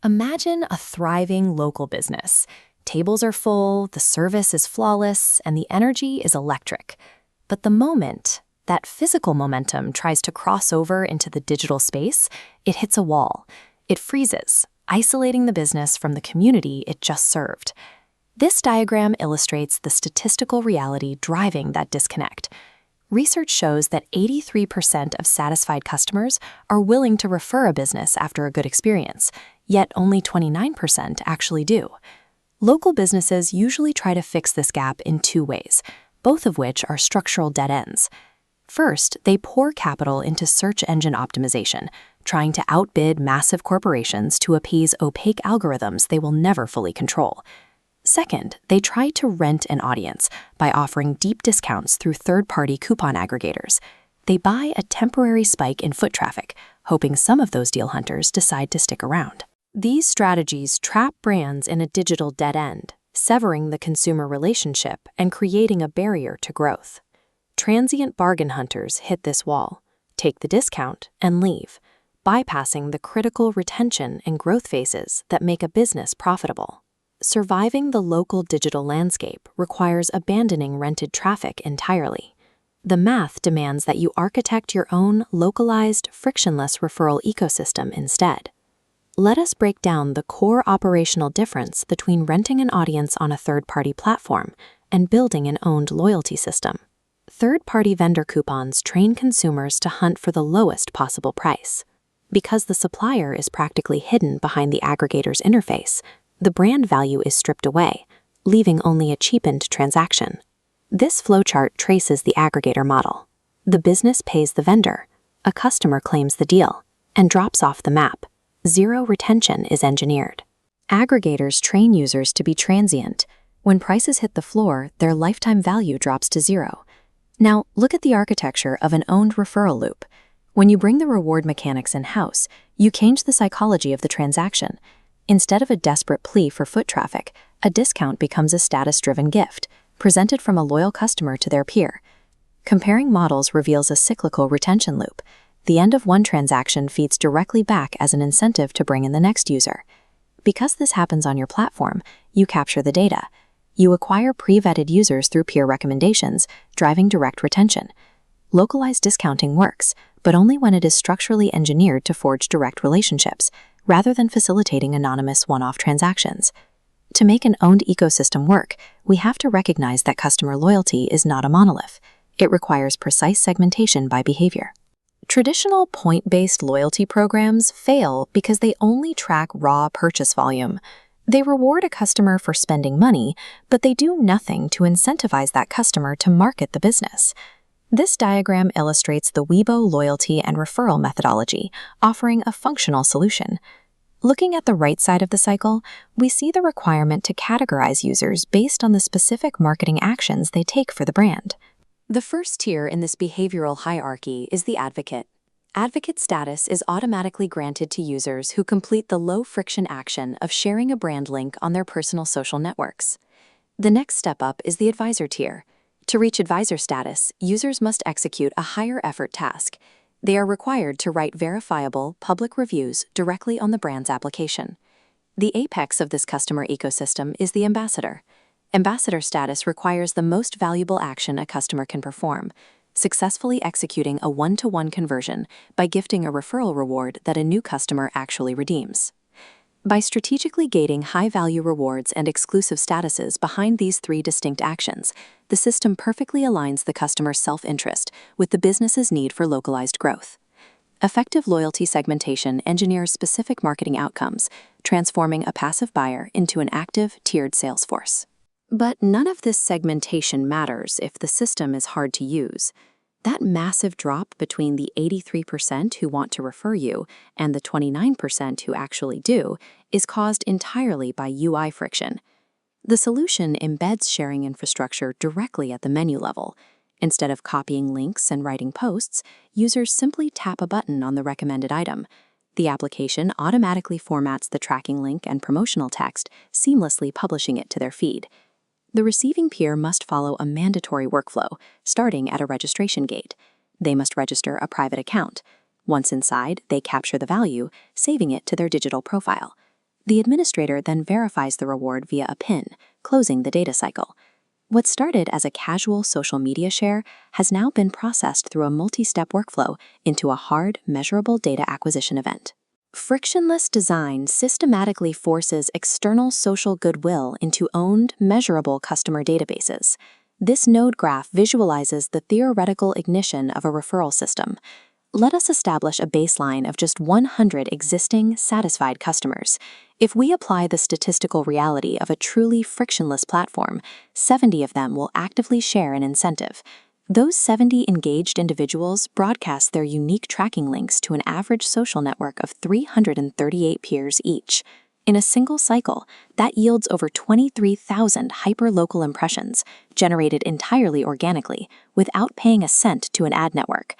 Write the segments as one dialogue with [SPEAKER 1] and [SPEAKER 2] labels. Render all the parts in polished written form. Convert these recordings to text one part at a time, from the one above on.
[SPEAKER 1] Imagine a thriving local business. Tables are full, the service is flawless, and the energy is electric. But the moment that physical momentum tries to cross over into the digital space, it hits a wall. It freezes, isolating the business from the community it just served. This diagram illustrates the statistical reality driving that disconnect. Research shows that 83% of satisfied customers are willing to refer a business after a good experience, yet only 29% actually do. Local businesses usually try to fix this gap in two ways, both of which are structural dead ends. First, they pour capital into search engine optimization, trying to outbid massive corporations to appease opaque algorithms they will never fully control. Second, they try to rent an audience by offering deep discounts through third-party coupon aggregators. They buy a temporary spike in foot traffic, hoping some of those deal hunters decide to stick around. These strategies trap brands in a digital dead end, severing the consumer relationship and creating a barrier to growth. Transient bargain hunters hit this wall, take the discount, and leave, bypassing the critical retention and growth phases that make a business profitable. Surviving the local digital landscape requires abandoning rented traffic entirely. The math demands that you architect your own localized, frictionless referral ecosystem instead. Let us break down the core operational difference between renting an audience on a third-party platform and building an owned loyalty system. Third-party vendor coupons train consumers to hunt for the lowest possible price. Because the supplier is practically hidden behind the aggregator's interface, the brand value is stripped away, leaving only a cheapened transaction. This flowchart traces the aggregator model. The business pays the vendor, a customer claims the deal, and drops off the map. Zero retention is engineered. Aggregators train users to be transient. When prices hit the floor, their lifetime value drops to zero. Now, look at the architecture of an owned referral loop. When you bring the reward mechanics in-house, you change the psychology of the transaction. Instead of a desperate plea for foot traffic, a discount becomes a status-driven gift, presented from a loyal customer to their peer. Comparing models reveals a cyclical retention loop. The end of one transaction feeds directly back as an incentive to bring in the next user. Because this happens on your platform, you capture the data. You acquire pre-vetted users through peer recommendations, driving direct retention. Localized discounting works, but only when it is structurally engineered to forge direct relationships, rather than facilitating anonymous one-off transactions. To make an owned ecosystem work, we have to recognize that customer loyalty is not a monolith. It requires precise segmentation by behavior. Traditional point-based loyalty programs fail because they only track raw purchase volume. They reward a customer for spending money, but they do nothing to incentivize that customer to market the business. This diagram illustrates the Weibo loyalty and referral methodology, offering a functional solution. Looking at the right side of the cycle, we see the requirement to categorize users based on the specific marketing actions they take for the brand. The first tier in this behavioral hierarchy is the advocate. Advocate status is automatically granted to users who complete the low-friction action of sharing a brand link on their personal social networks. The next step up is the advisor tier. To reach advisor status, users must execute a higher effort task. They are required to write verifiable, public reviews directly on the brand's application. The apex of this customer ecosystem is the ambassador. Ambassador status requires the most valuable action a customer can perform, successfully executing a one-to-one conversion by gifting a referral reward that a new customer actually redeems. By strategically gating high-value rewards and exclusive statuses behind these three distinct actions, the system perfectly aligns the customer's self-interest with the business's need for localized growth. Effective loyalty segmentation engineers specific marketing outcomes, transforming a passive buyer into an active, tiered sales force. But none of this segmentation matters if the system is hard to use. That massive drop between the 83% who want to refer you and the 29% who actually do is caused entirely by UI friction. The solution embeds sharing infrastructure directly at the menu level. Instead of copying links and writing posts, users simply tap a button on the recommended item. The application automatically formats the tracking link and promotional text, seamlessly publishing it to their feed. The receiving peer must follow a mandatory workflow, starting at a registration gate. They must register a private account. Once inside, they capture the value, saving it to their digital profile. The administrator then verifies the reward via a PIN, closing the data cycle. What started as a casual social media share has now been processed through a multi-step workflow into a hard, measurable data acquisition event. Frictionless design systematically forces external social goodwill into owned, measurable customer databases. This node graph visualizes the theoretical ignition of a referral system. Let us establish a baseline of just 100 existing, satisfied customers. If we apply the statistical reality of a truly frictionless platform, 70 of them will actively share an incentive. Those 70 engaged individuals broadcast their unique tracking links to an average social network of 338 peers each. In a single cycle, that yields over 23,000 hyperlocal impressions, generated entirely organically, without paying a cent to an ad network.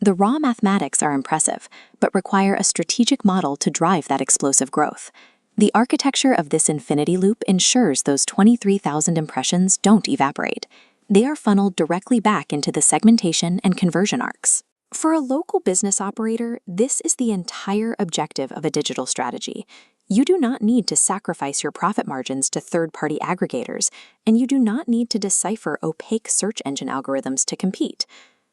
[SPEAKER 1] The raw mathematics are impressive, but require a strategic model to drive that explosive growth. The architecture of this infinity loop ensures those 23,000 impressions don't evaporate. They are funneled directly back into the segmentation and conversion arcs. For a local business operator, this is the entire objective of a digital strategy. You do not need to sacrifice your profit margins to third-party aggregators, and you do not need to decipher opaque search engine algorithms to compete.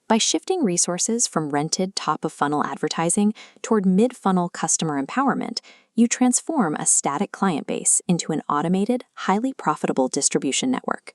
[SPEAKER 1] By shifting resources from rented top-of-funnel advertising toward mid-funnel customer empowerment, you transform a static client base into an automated, highly profitable distribution network.